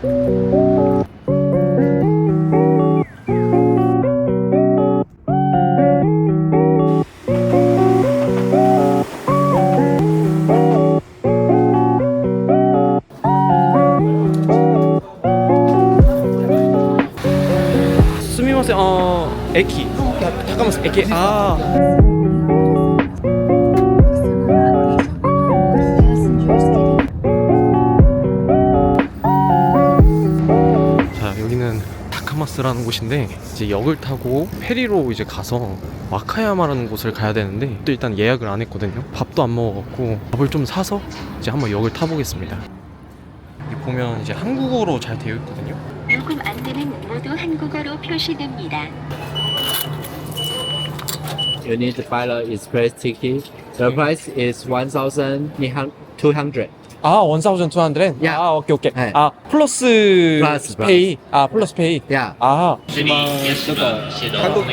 스미마셍. 에키. 잠깐만. 에키. 자, 여기는 타카마스라는 곳인데 이제 역을 타고 페리로 이제 가서 와카야마라는 곳을 가야 되는데 또 일단 예약을 안 했거든요. 밥도 안 먹어갖고 밥을 좀 사서 이제 한번 역을 타보겠습니다. 여기 보면 이제 한국어로 잘 되어 있거든요. 요금 안내는 모두 한국어로 표시됩니다. You need to buy the express ticket. The price is 1,200. 1,200? Yeah. 오케이. 네. 플러스 플러스 페이. 플러스 페이. Yeah. 한국.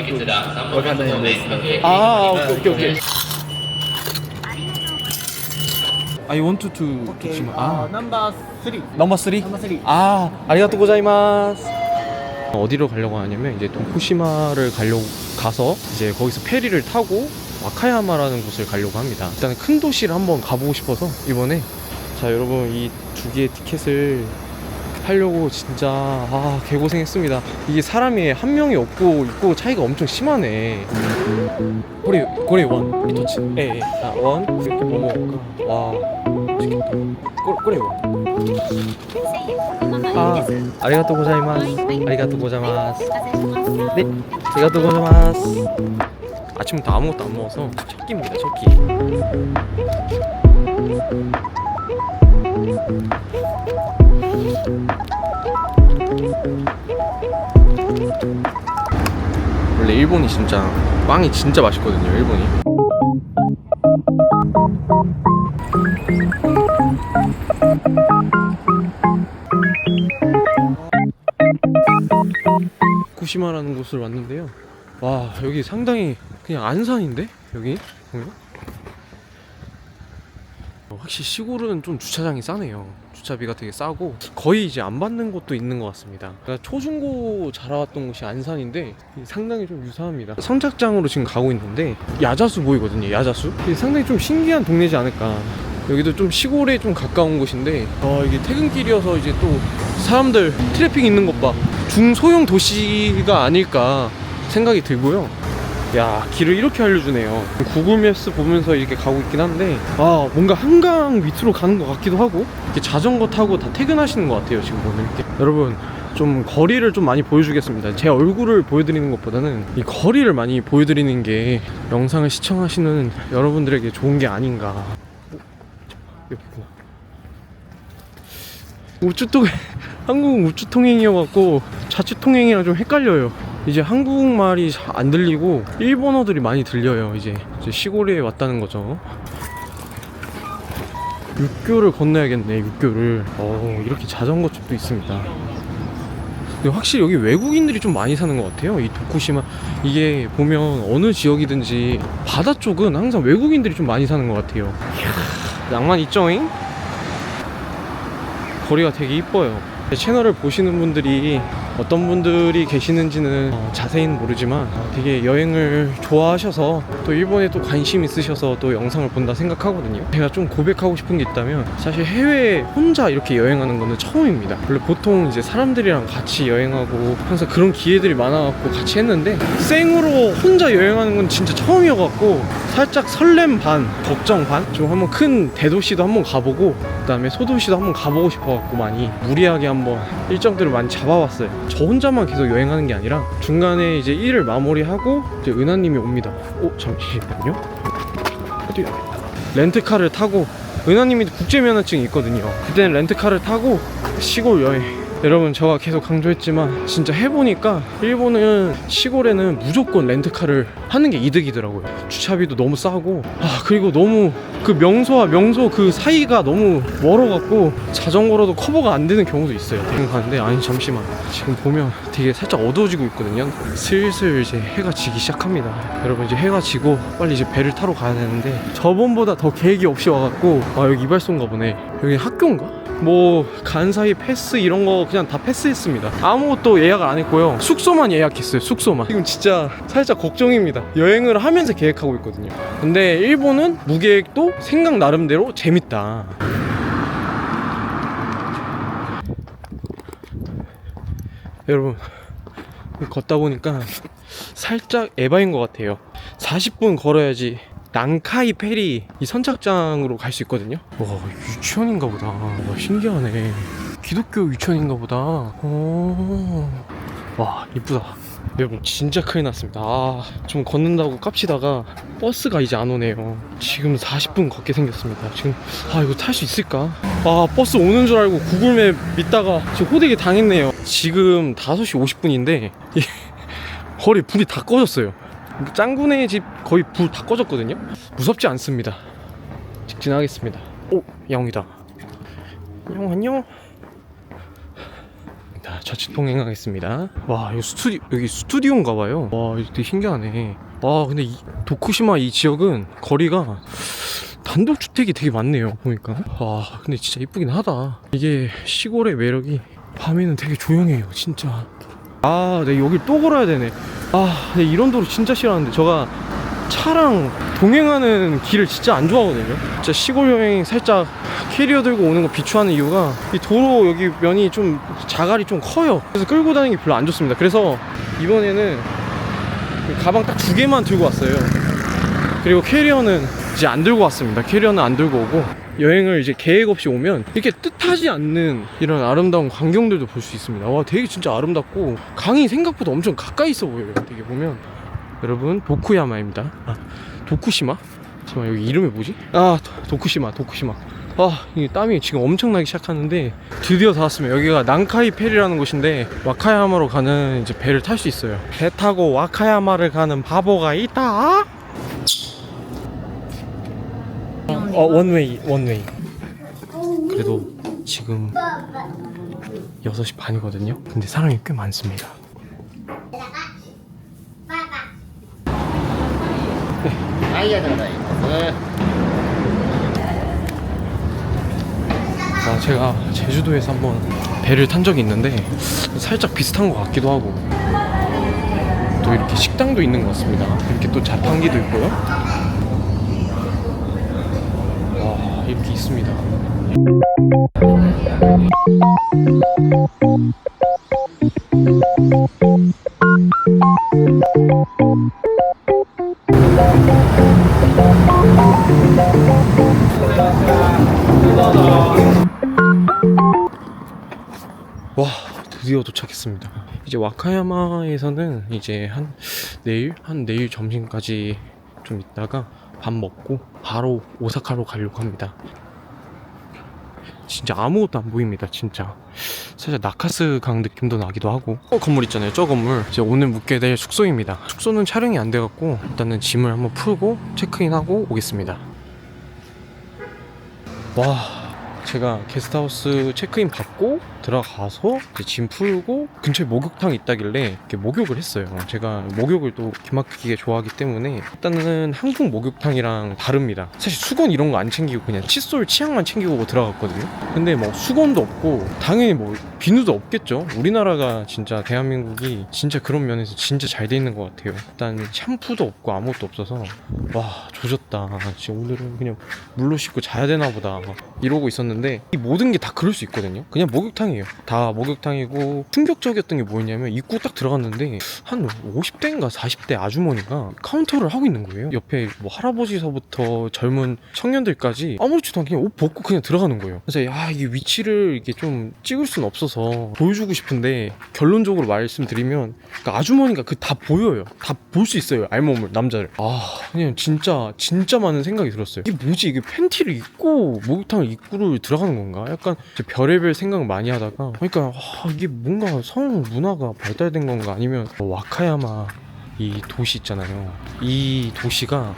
我看到你的 오케이. I want to 도쿠시마. Number 3. 넘버 3? Number 3. 아리가또 고자이마스. 어디로 가려고 하냐면 이제 도쿠시마를 가서 이제 거기서 페리를 타고 와카야마라는 곳을 가려고 합니다. 일단 큰 도시를 한번 가보고 싶어서 이번에 자 여러분 이 두 개의 티켓을 하려고 진짜 개고생했습니다. 이게 사람이 한 명이 없고 있고 차이가 엄청 심하네. 고래 원 이토치 원 이렇게 뭐 먹을까? 와 맛있겠다. 고래 원. 아리가또 고자이마스. 아리가또 고자마스. 네, 아리가또 고자마스. 아침부터 아무것도 안 먹어서 첫 끼입니다. 첫 끼. 원래 일본이 진짜 빵이 진짜 맛있거든요. 일본이. 도쿠시마라는 곳을 왔는데요. 와 여기 상당히 그냥 안산인데 여기 보면 확실히 시골은 좀 주차장이 싸네요. 주차비가 되게 싸고 거의 이제 안 받는 곳도 있는 것 같습니다. 제가 초중고 자라왔던 곳이 안산인데 상당히 좀 유사합니다. 선착장으로 지금 가고 있는데 야자수 보이거든요. 야자수. 상당히 좀 신기한 동네지 않을까. 여기도 좀 시골에 좀 가까운 곳인데 이게 퇴근길이어서 이제 또 사람들 트래픽 있는 것 봐. 중소형 도시가 아닐까 생각이 들고요. 야 길을 이렇게 알려주네요. 구글 맵스 보면서 이렇게 가고 있긴 한데 뭔가 한강 밑으로 가는 것 같기도 하고 이렇게 자전거 타고 다 퇴근하시는 것 같아요. 지금 보면 이렇게. 여러분 좀 거리를 좀 많이 보여주겠습니다. 제 얼굴을 보여드리는 것보다는 이 거리를 많이 보여드리는 게 영상을 시청하시는 여러분들에게 좋은 게 아닌가. 여기구나. 한국은 우쭈통행이어갖고 자취통행이랑 좀 헷갈려요. 이제 한국말이 잘 안 들리고 일본어들이 많이 들려요. 이제 시골에 왔다는 거죠. 육교를 건너야겠네. 육교를. 이렇게 자전거 집도 있습니다. 근데 확실히 여기 외국인들이 좀 많이 사는 것 같아요. 이 도쿠시마 이게 보면 어느 지역이든지 바다 쪽은 항상 외국인들이 좀 많이 사는 것 같아요. 이야, 낭만 있죠잉? 거리가 되게 이뻐요. 제 채널을 보시는 분들이 어떤 분들이 계시는지는 자세히는 모르지만 되게 여행을 좋아하셔서 또 일본에 또 관심 있으셔서 또 영상을 본다 생각하거든요. 제가 좀 고백하고 싶은 게 있다면 사실 해외에 혼자 이렇게 여행하는 거는 처음입니다. 원래 보통 이제 사람들이랑 같이 여행하고 항상 그런 기회들이 많아갖고 같이 했는데 생으로 혼자 여행하는 건 진짜 처음이어갖고 살짝 설렘 반 걱정 반. 좀 한번 큰 대도시도 한번 가보고 그다음에 소도시도 한번 가보고 싶어갖고 많이 무리하게 한번 일정들을 많이 잡아봤어요. 저 혼자만 계속 여행하는 게 아니라 중간에 이제 일을 마무리하고 이제 은하님이 옵니다. 잠시만요. 어디야? 렌트카를 타고 은하님이 국제면허증이 있거든요. 그때는 렌트카를 타고 시골 여행. 여러분 제가 계속 강조했지만 진짜 해보니까 일본은 시골에는 무조건 렌트카를 하는 게 이득이더라고요. 주차비도 너무 싸고 그리고 너무 그 명소와 명소 그 사이가 너무 멀어갖고 자전거로도 커버가 안 되는 경우도 있어요. 대금 가는데 아니 잠시만, 지금 보면 되게 살짝 어두워지고 있거든요. 슬슬 이제 해가 지기 시작합니다. 여러분 이제 해가 지고 빨리 이제 배를 타러 가야 되는데 저번보다 더 계획이 없이 와갖고 아 여기 이발소인가 보네. 여기 학교인가? 뭐 간사이 패스 이런 거 그냥 다 패스했습니다. 아무것도 예약을 안 했고요. 숙소만 예약했어요. 숙소만. 지금 진짜 살짝 걱정입니다. 여행을 하면서 계획하고 있거든요. 근데 일본은 무계획도 생각 나름대로 재밌다. 여러분 걷다 보니까 살짝 에바인 것 같아요. 40분 걸어야지 난카이 페리 이 선착장으로 갈 수 있거든요. 와 유치원인가 보다. 와 신기하네. 기독교 유치원인가 보다. 와 이쁘다. 여러분 진짜 큰일 났습니다. 좀 걷는다고 깝치다가 버스가 이제 안 오네요. 지금 40분 걷게 생겼습니다. 지금 이거 탈 수 있을까? 버스 오는 줄 알고 구글맵 믿다가 지금 호되게 당했네요. 지금 5시 50분인데 거리 불이 다 꺼졌어요. 짱구네 집 거의 불 다 꺼졌거든요. 무섭지 않습니다. 직진하겠습니다. 오 야옹이다. 야옹 안녕. 자, 좌측 통행하겠습니다. 와 이거 여기 스튜디오인가봐요. 와 이거 되게 신기하네. 근데 이 도쿠시마 이 지역은 거리가 단독주택이 되게 많네요 보니까. 근데 진짜 이쁘긴 하다. 이게 시골의 매력이 밤에는 되게 조용해요 진짜. 내가 여길 또 걸어야 되네. 근데 이런 도로 진짜 싫어하는데. 제가 차랑 동행하는 길을 진짜 안 좋아하거든요. 진짜 시골 여행 살짝 캐리어 들고 오는 거 비추하는 이유가 이 도로 여기 면이 좀 자갈이 좀 커요. 그래서 끌고 다니는 게 별로 안 좋습니다. 그래서 이번에는 가방 딱 2개만 들고 왔어요. 그리고 캐리어는 이제 안 들고 왔습니다. 캐리어는 안 들고 오고, 여행을 이제 계획 없이 오면 이렇게 뜻하지 않는 이런 아름다운 광경들도 볼 수 있습니다. 와 되게 진짜 아름답고 강이 생각보다 엄청 가까이 있어 보여요. 되게 보면. 여러분 도쿠야마입니다. 도쿠시마? 잠깐만 여기 이름이 뭐지? 도쿠시마. 이게 땀이 지금 엄청나기 시작하는데 드디어 다 왔습니다. 여기가 난카이 페리라는 곳인데 와카야마로 가는 이제 배를 탈 수 있어요. 배 타고 와카야마를 가는 바보가 있다. 원웨이. 그래도 지금 6시 반이거든요. 근데 사람이 꽤 많습니다. 제가 제주도에서 한번 배를 탄 적이 있는데 살짝 비슷한 것 같기도 하고, 또 이렇게 식당도 있는 것 같습니다. 이렇게 또 자판기도 있고요. 이렇게 있습니다. 와 드디어 도착했습니다. 이제 와카야마에서는 이제 내일 점심까지 좀 있다가 밥 먹고 바로 오사카로 가려고 합니다. 진짜 아무것도 안 보입니다. 진짜 살짝 나카스 강 느낌도 나기도 하고. 건물 있잖아요. 저 건물 이제 오늘 묵게 될 숙소입니다. 숙소는 촬영이 안 돼갖고 일단은 짐을 한번 풀고 체크인하고 오겠습니다. 제가 게스트하우스 체크인 받고 들어가서 이제 짐 풀고 근처에 목욕탕이 있다길래 이렇게 목욕을 했어요. 제가 목욕을 또 기막히게 좋아하기 때문에. 일단은 한국 목욕탕이랑 다릅니다. 사실 수건 이런 거 안 챙기고 그냥 칫솔 치약만 챙기고 들어갔거든요. 근데 뭐 수건도 없고 당연히 뭐 비누도 없겠죠. 우리나라가 진짜 대한민국이 진짜 그런 면에서 진짜 잘 돼 있는 것 같아요. 일단 샴푸도 없고 아무것도 없어서 조졌다. 지금 오늘은 그냥 물로 씻고 자야 되나 보다 이러고 있었는데, 이 모든 게 다 그럴 수 있거든요. 그냥 목욕탕이에요. 다 목욕탕이고, 충격적이었던 게 뭐였냐면 입구 딱 들어갔는데 한 50대인가 40대 아주머니가 카운터를 하고 있는 거예요. 옆에 뭐 할아버지서부터 젊은 청년들까지 아무렇지도 않게 그냥 옷 벗고 그냥 들어가는 거예요. 그래서 이게 위치를 이렇게 좀 찍을 수는 없어서 보여주고 싶은데, 결론적으로 말씀드리면 그러니까 아주머니가 다 보여요. 다 볼 수 있어요. 알몸을, 남자를. 그냥 진짜 많은 생각이 들었어요. 이게 뭐지? 이게 팬티를 입고 목욕탕을 입구를 들어가는 건가? 약간 별의별 생각을 많이 하다가, 그러니까 이게 뭔가 성 문화가 발달된 건가, 아니면 와카야마 이 도시 있잖아요. 이 도시가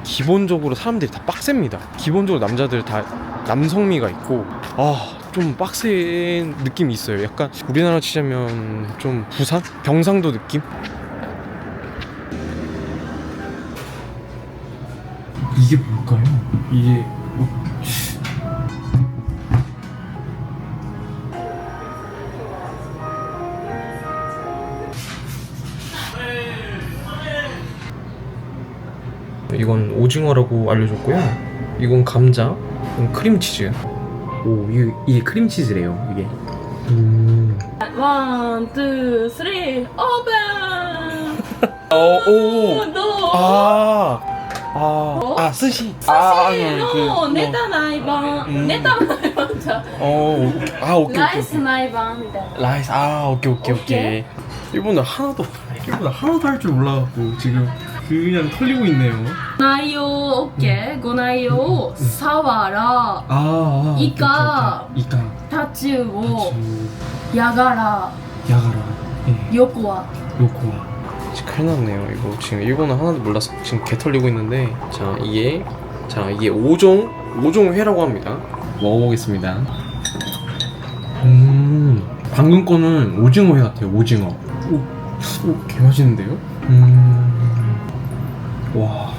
기본적으로 사람들이 다 빡셉니다. 기본적으로 남자들 다 남성미가 있고 좀 빡센 느낌이 있어요. 약간 우리나라 치자면 좀 부산? 경상도 느낌? 이게 뭘까요? 이게 이건 오징어라고 알려줬고요. 이건 감자, 이건 크림치즈. 오, 이게 크림치즈래요, 이게. 원, 투, 쓰리, 오픈! 스시. 스시로 네타ない版ネタない版じゃ오케이. ライスない版みたいな 라이스. 오케이. 일본어 하나도 할 줄 몰라갖고 지금 그냥 털리고 있네요. 内容 OK ご内容サワラ 이까. 이까. タチウオヤガラ 야가라. 예. 横は 요코와. 큰일 났네요. 이거 지금 일본어 하나도 몰라서 지금 개 털리고 있는데 이게 5종 회라고 합니다. 먹어보겠습니다. 방금 거는 오징어 회 같아요. 오징어. 오, 개 맛있는데요? 와.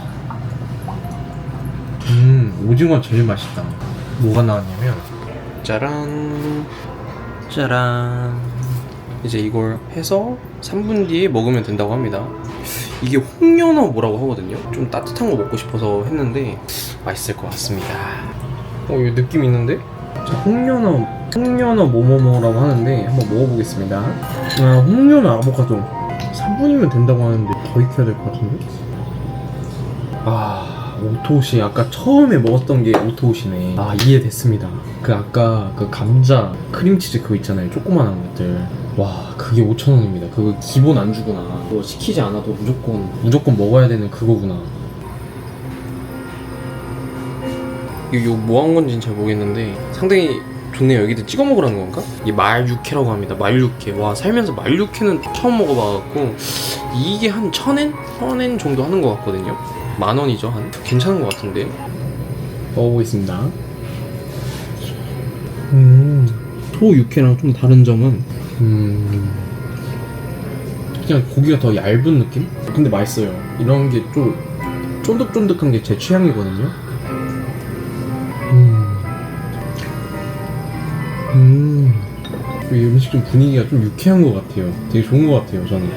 오징어 제일 맛있다. 뭐가 나왔냐면 짜란. 이제 이걸 해서 3분 뒤에 먹으면 된다고 합니다. 이게 홍연어 뭐라고 하거든요. 좀 따뜻한 거 먹고 싶어서 했는데 맛있을 것 같습니다. 이거 느낌 있는데? 자, 홍연어 뭐뭐뭐라고 하는데 한번 먹어보겠습니다. 홍연어 아보카도 3분이면 된다고 하는데 더 익혀야 될 것 같은데? 오토시. 아까 처음에 먹었던 게 오토시네. 이해됐습니다. 아까 그 감자 크림치즈 그거 있잖아요. 조그만한 것들. 와, 그게 5,000원입니다. 그거 기본 안주구나. 그거 시키지 않아도 무조건 먹어야 되는 그거구나. 이거 뭐 한 건지는 잘 모르겠는데 상당히 좋네요. 여기다 찍어 먹으라는 건가? 이게 말육회라고 합니다. 말육회. 와, 살면서 말육회는 처음 먹어봐갖고 이게 한 1,000엔? 1,000엔 정도 하는 것 같거든요. 10,000원이죠. 괜찮은 것 같은데. 먹어보겠습니다. 소 육회랑 좀 다른 점은 그냥 고기가 더 얇은 느낌? 근데 맛있어요. 이런 게 좀 쫀득쫀득한 게 제 취향이거든요. 이 음식 좀 분위기가 좀 유쾌한 것 같아요. 되게 좋은 것 같아요, 저는.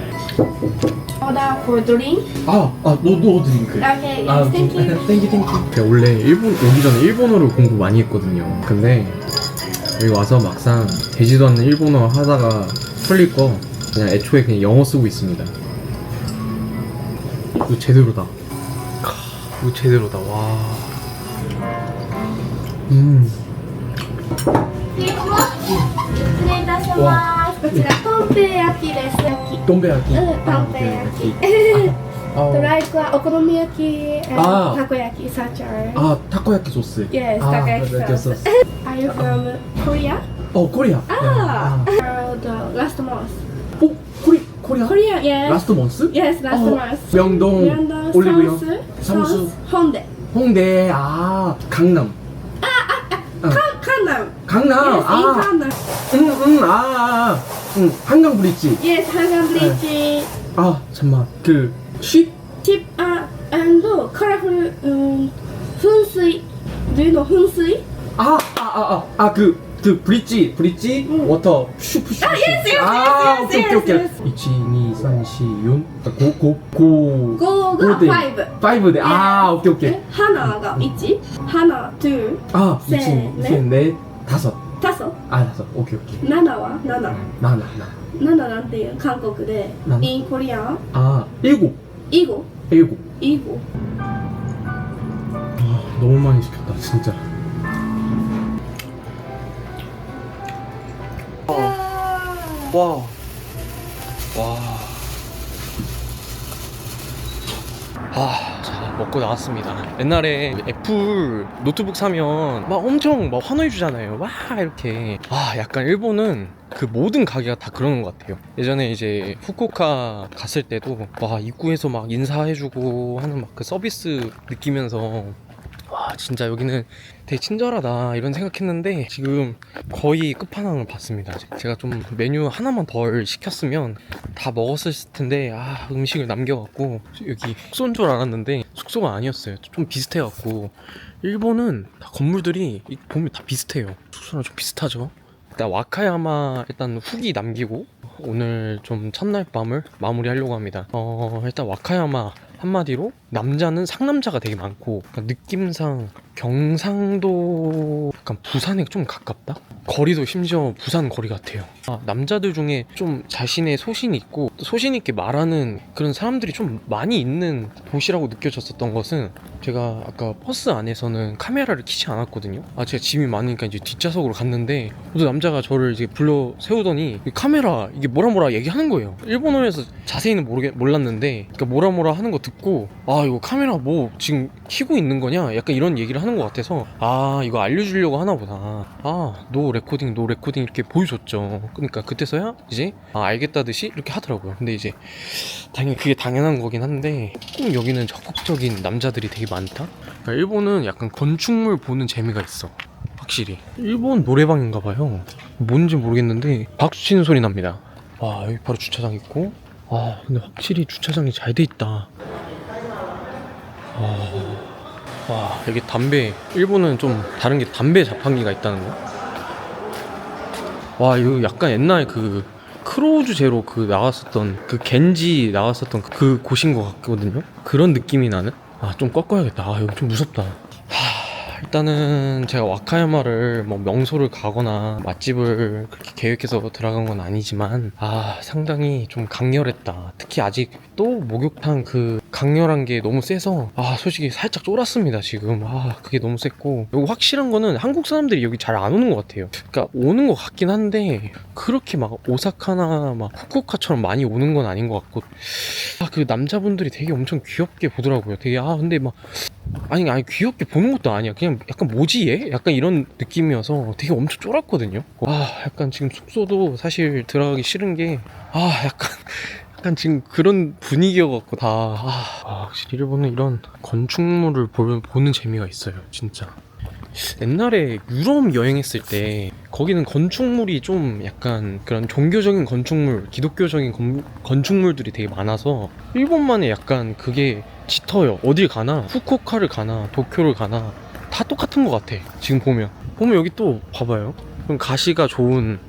Order for drink. 노 드링크. Okay, yes, thank you. 땡큐. 제가 원래 일본 오기 전에 일본어를 공부 많이 했거든요. 근데 여기 와서 막상 되지도 않는 일본어 하다가 풀릴 거 그냥 애초에 그냥 영어 쓰고 있습니다. 이거 제대로다. 이거 제대로다. 와. 失礼いたします。こちらトンペ焼きです。焼き。 돈베야키. トンペ焼き。ドライクはお好み焼き、たこ焼き、サーチャー。 타코야키 소스. Yes, takoyaki sauce. Are you from Korea? 코리아. The last month. 코리아? Korea, yes. 라스트 month? Yes, last month. 명동 Myeongdong, 올리브영 Samsu, Hongdae. 홍대. 강남. Gangnam. 강남. Yes, in Gangnam. 한강 브릿지. Yes, Hangang Bridge. 잠만. 쉿? Chip and colorful噴水. Do you know噴水? 그 브릿지 워터 슈. yes. 오케이. 1, 2, 3, 4, 4, 5. Goが5. 5で오케이. 花が1, 花 2, 1, 2, 3, 4, 5. 5. 5. 오케이. 7は7. 7なんていう韓国で in Korean 7. イゴ 너무 많이 시켰다 진짜. 와. 자, 먹고 나왔습니다. 옛날에 애플 노트북 사면 막 엄청 막 환호해 주잖아요. 와 이렇게. 약간 일본은 그 모든 가게가 다 그러는 것 같아요. 예전에 이제 후쿠오카 갔을 때도 와 입구에서 막 인사해주고 하는 막 그 서비스 느끼면서 와 진짜 여기는 되게 친절하다 이런 생각했는데 지금 거의 끝판왕을 봤습니다. 제가 좀 메뉴 하나만 덜 시켰으면 다 먹었을 텐데 음식을 남겨갖고 여기 숙소인 줄 알았는데 숙소가 아니었어요. 좀 비슷해갖고 일본은 다 건물들이 보면 다 비슷해요. 숙소랑 좀 비슷하죠. 일단 와카야마 일단 후기 남기고 오늘 좀 첫날 밤을 마무리하려고 합니다. 일단 와카야마 한마디로 남자는 상남자가 되게 많고 느낌상 경상도 약간 부산에 좀 가깝다? 거리도 심지어 부산 거리 같아요. 남자들 중에 좀 자신의 소신이 있고 소신 있게 말하는 그런 사람들이 좀 많이 있는 도시라고 느껴졌었던 것은 제가 아까 버스 안에서는 카메라를 켜지 않았거든요. 제가 짐이 많으니까 이제 뒷좌석으로 갔는데 어떤 남자가 저를 이제 불러 세우더니 카메라 이게 뭐라 얘기하는 거예요. 일본어에서 자세히는 몰랐는데 그러니까 뭐라 하는 거 듣고 이거 카메라 뭐 지금 켜고 있는 거냐? 약간 이런 얘기를 하는 것 같아서 이거 알려주려고 하나 보다. 노 레코딩 이렇게 보여줬죠. 그러니까 그때서야 이제 알겠다듯이 이렇게 하더라고요. 근데 이제 당연히 그게 당연한 거긴 한데 꼭 여기는 적극적인 남자들이 되게 많다? 그러니까 일본은 약간 건축물 보는 재미가 있어. 확실히 일본 노래방인가 봐요. 뭔지 모르겠는데 박수 치는 소리 납니다. 여기 바로 주차장 있고 근데 확실히 주차장이 잘 돼 있다. 여기 담배 일본은 좀 다른 게 담배 자판기가 있다는 거. 이거 약간 옛날 그 크로우즈 제로 그 나왔었던 그 겐지 나왔었던 그 곳인 것 같거든요. 그런 느낌이 나는. 좀 꺾어야겠다. 여기 좀 무섭다. 일단은 제가 와카야마를 뭐 명소를 가거나 맛집을 그렇게 계획해서 들어간 건 아니지만 상당히 좀 강렬했다. 특히 아직 또 목욕탕 그 강렬한 게 너무 세서 솔직히 살짝 쫄았습니다 지금. 그게 너무 셌고 이거 확실한 거는 한국 사람들이 여기 잘 안 오는 것 같아요. 그러니까 오는 것 같긴 한데 그렇게 막 오사카나 막 후쿠오카처럼 많이 오는 건 아닌 것 같고 그 남자분들이 되게 엄청 귀엽게 보더라고요. 되게 근데 막 아니 귀엽게 보는 것도 아니야. 그냥 약간 뭐지 얘? 약간 이런 느낌이어서 되게 엄청 쫄았거든요. 약간 지금 숙소도 사실 들어가기 싫은 게 약간 지금 그런 분위기여갖고 확실히 일본은 이런 건축물을 보는 재미가 있어요 진짜. 옛날에 유럽 여행했을 때 거기는 건축물이 좀 약간 그런 종교적인 건축물, 기독교적인 건축물들이 되게 많아서 일본만의 약간 그게 짙어요. 어딜 가나 후쿠오카를 가나 도쿄를 가나 다 똑같은 것 같아. 지금 보면 여기 또 봐봐요. 그럼 가시가 좋은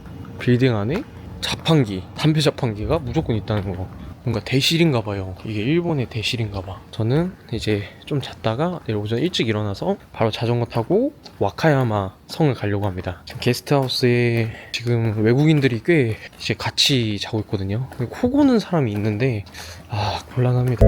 빌딩 안에 자판기, 담배 자판기가 무조건 있다는 거. 뭔가 대실인가 봐요. 이게 일본의 대실인가 봐. 저는 이제 좀 잤다가 내일 오전 일찍 일어나서 바로 자전거 타고 와카야마 성을 가려고 합니다. 지금 게스트하우스에 지금 외국인들이 꽤 이제 같이 자고 있거든요. 코 고는 사람이 있는데 곤란합니다.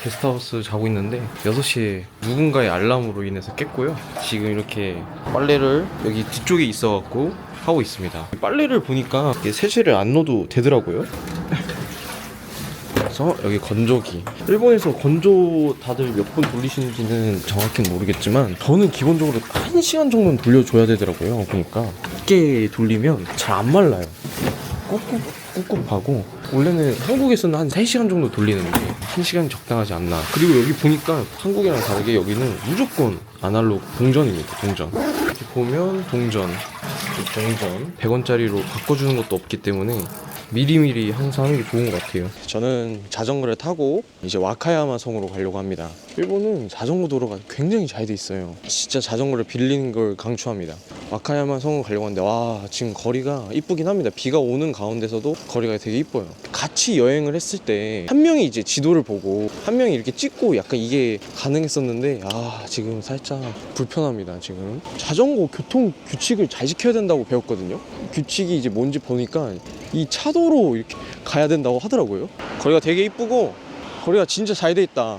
게스트하우스 자고 있는데 6시에 누군가의 알람으로 인해서 깼고요. 지금 이렇게 빨래를 여기 뒤쪽에 있어갖고 하고 있습니다. 빨래를 보니까 이게 세제를 안 넣어도 되더라고요. 그래서 여기 건조기. 일본에서 건조 다들 몇 번 돌리시는지는 정확히는 모르겠지만 저는 기본적으로 1시간 정도는 돌려줘야 되더라고요. 보니까 깊게 돌리면 잘 안 말라요. 꿉꿉하고 원래는 한국에서는 한 3시간 정도 돌리는데 1시간이 적당하지 않나. 그리고 여기 보니까 한국이랑 다르게 여기는 무조건 아날로그 동전입니다. 동전 이렇게 보면 동전 100원짜리로 바꿔주는 것도 없기 때문에 미리미리 항상 하는 게 좋은 것 같아요. 저는 자전거를 타고 이제 와카야마 성으로 가려고 합니다. 일본은 자전거 도로가 굉장히 잘 돼 있어요. 진짜 자전거를 빌리는 걸 강추합니다. 와카야마 성으로 가려고 하는데 지금 거리가 이쁘긴 합니다. 비가 오는 가운데서도 거리가 되게 이뻐요. 같이 여행을 했을 때 한 명이 이제 지도를 보고 한 명이 이렇게 찍고 약간 이게 가능했었는데 지금 살짝 불편합니다. 지금 자전거 교통 규칙을 잘 지켜야 된다고 배웠거든요. 규칙이 이제 뭔지 보니까 이 차도로 이렇게 가야 된다고 하더라고요. 거리가 되게 이쁘고 거리가 진짜 잘 돼 있다.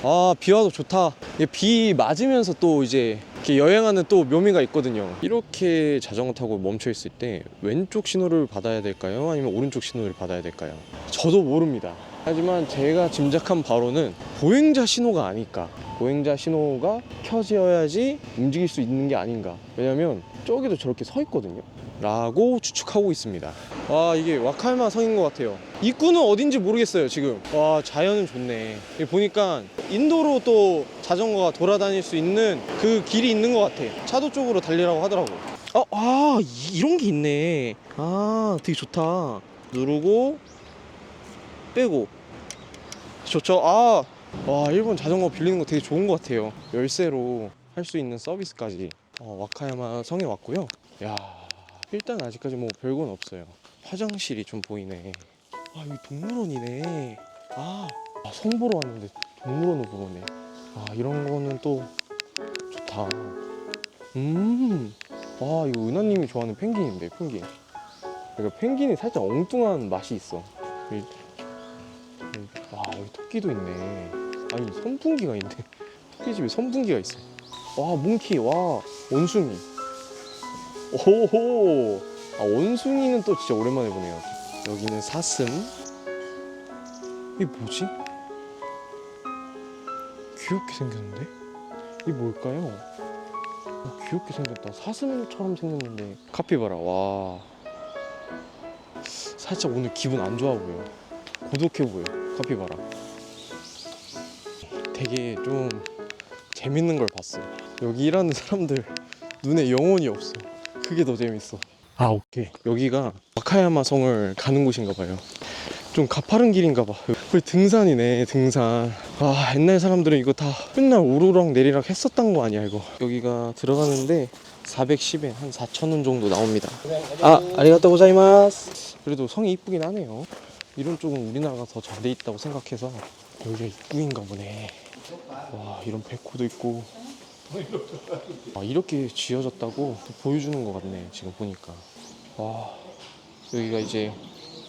아, 비 와도 좋다. 이게 비 맞으면서 또 이제 이렇게 여행하는 또 묘미가 있거든요. 이렇게 자전거 타고 멈춰 있을 때 왼쪽 신호를 받아야 될까요? 아니면 오른쪽 신호를 받아야 될까요? 저도 모릅니다. 하지만 제가 짐작한 바로는 보행자 신호가 아닐까. 보행자 신호가 켜져야지 움직일 수 있는 게 아닌가. 왜냐면 저기도 저렇게 서 있거든요 라고 추측하고 있습니다. 와, 이게 와카야마 성인 것 같아요. 입구는 어딘지 모르겠어요 지금. 와, 자연은 좋네. 여기 보니까 인도로 또 자전거가 돌아다닐 수 있는 그 길이 있는 것 같아. 차도 쪽으로 달리라고 하더라고. 이런 게 있네. 아, 되게 좋다. 누르고 빼고. 좋죠. 와, 일본 자전거 빌리는 거 되게 좋은 것 같아요. 열쇠로 할 수 있는 서비스까지. 와카야마 성에 왔고요. 야, 일단 아직까지 뭐 별건 없어요. 화장실이 좀 보이네. 여기 동물원이네. 성 보러 왔는데 동물원을 보러네. 이런 거는 또 좋다. 이거 은하님이 좋아하는 펭귄인데, 펭귄. 그러니까 펭귄이 살짝 엉뚱한 맛이 있어. 여기 토끼도 있네. 아니, 선풍기가 있네. 토끼집에 선풍기가 있어. 몽키. 원숭이. 오호. 원숭이는 또 진짜 오랜만에 보네요. 여기는 사슴. 이게 뭐지? 귀엽게 생겼는데? 이게 뭘까요? 귀엽게 생겼다. 사슴처럼 생겼는데. 카피바라. 와, 살짝 오늘 기분 안 좋아 보여. 고독해 보여, 카피바라. 되게 좀 재밌는 걸 봤어. 여기 일하는 사람들 눈에 영혼이 없어. 그게 더 재밌어. 오케이. 여기가 와카야마 성을 가는 곳인가 봐요. 좀 가파른 길인가 봐. 거의 등산이네, 등산. 옛날 사람들은 이거 다 맨날 오르락 내리락 했었던 거 아니야, 이거. 여기가 들어가는데 410엔, 한 4,000원 정도 나옵니다. 아리가또 고자이마스. 그래도 성이 이쁘긴 하네요. 이런 쪽은 우리나라가 더 잘 돼 있다고 생각해서. 여기가 입구인가 보네. 와, 이런 백호도 있고. 이렇게 지어졌다고 보여주는 것 같네, 지금 보니까. 여기가 이제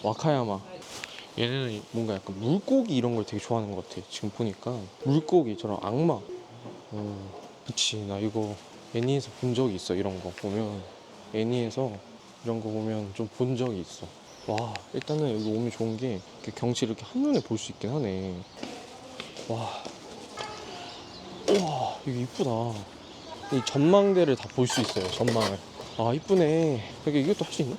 와카야마. 얘는 뭔가 약간 물고기 이런 걸 되게 좋아하는 것 같아. 지금 보니까 물고기, 저런 악마. 그치, 나 이거 애니에서 본 적이 있어. 이런 거 보면, 애니에서 이런 거 보면 좀 본 적이 있어. 일단은 여기 오면 좋은 게 이렇게 경치를 이렇게 한눈에 볼 수 있긴 하네. 우와, 여기 이쁘다. 이 전망대를 다 볼 수 있어요, 전망을. 이쁘네. 여기 이것도 할 수 있나?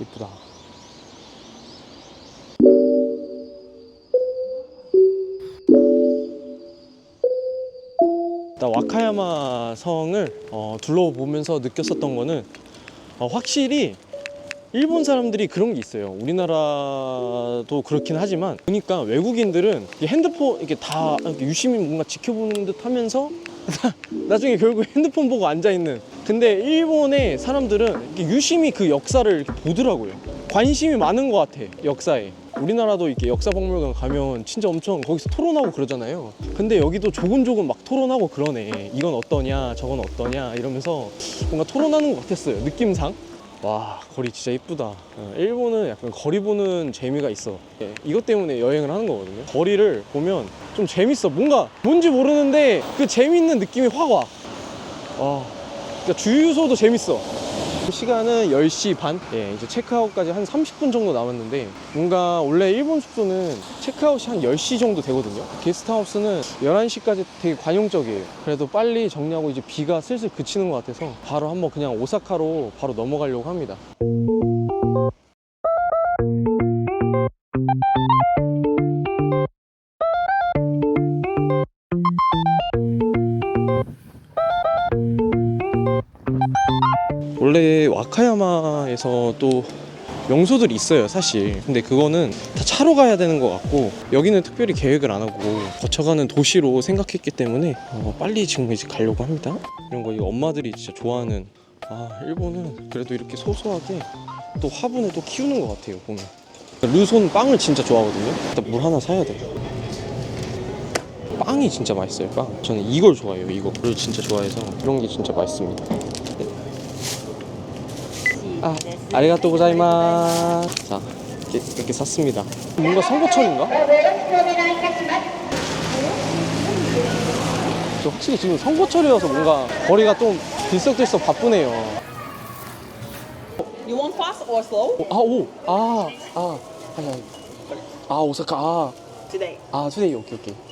이쁘다. 일단 와카야마 성을 둘러보면서 느꼈었던 거는 확실히 일본 사람들이 그런 게 있어요. 우리나라도 그렇긴 하지만 보니까 외국인들은 이 핸드폰 이렇게 다 이렇게 유심히 뭔가 지켜보는 듯 하면서 나중에 결국 핸드폰 보고 앉아있는. 근데 일본의 사람들은 이렇게 유심히 그 역사를 이렇게 보더라고요. 관심이 많은 것 같아, 역사에. 우리나라도 이렇게 역사박물관 가면 진짜 엄청 거기서 토론하고 그러잖아요. 근데 여기도 조금조금 막 토론하고 그러네. 이건 어떠냐, 저건 어떠냐 이러면서 뭔가 토론하는 것 같았어요, 느낌상. 거리 진짜 이쁘다. 일본은 약간 거리 보는 재미가 있어. 이것 때문에 여행을 하는 거거든요. 거리를 보면 좀 재밌어. 뭔지 모르는데 그 재밌는 느낌이 확 와. 그러니까 주유소도 재밌어. 시간은 10시 반? 이제 체크아웃까지 한 30분 정도 남았는데, 뭔가 원래 일본 숙소는 체크아웃이 한 10시 정도 되거든요. 게스트하우스는 11시까지 되게 관용적이에요. 그래도 빨리 정리하고 이제 비가 슬슬 그치는 것 같아서 바로 한번 그냥 오사카로 바로 넘어가려고 합니다. 원래 와카야마에서 또 명소들이 있어요, 사실. 근데 그거는 다 차로 가야 되는 것 같고, 여기는 특별히 계획을 안 하고 거쳐가는 도시로 생각했기 때문에 빨리 지금 이제 가려고 합니다. 이런 거 이거 엄마들이 진짜 좋아하는. 일본은 그래도 이렇게 소소하게 또 화분을 또 키우는 것 같아요, 보면. 르손 빵을 진짜 좋아하거든요. 일단 물 하나 사야 돼. 빵이 진짜 맛있어요, 빵. 저는 이걸 좋아해요, 이거를 진짜 좋아해서. 이런 게 진짜 맛있습니다. 아리가또 고자이마스. 자, 이렇게 샀습니다. 뭔가 선거철인가? 저 확실히 지금 선거철이어서 뭔가 거리가 좀 들썩들썩 바쁘네요. You want fast or slow? 오사카, Today. 투데이, 오케이.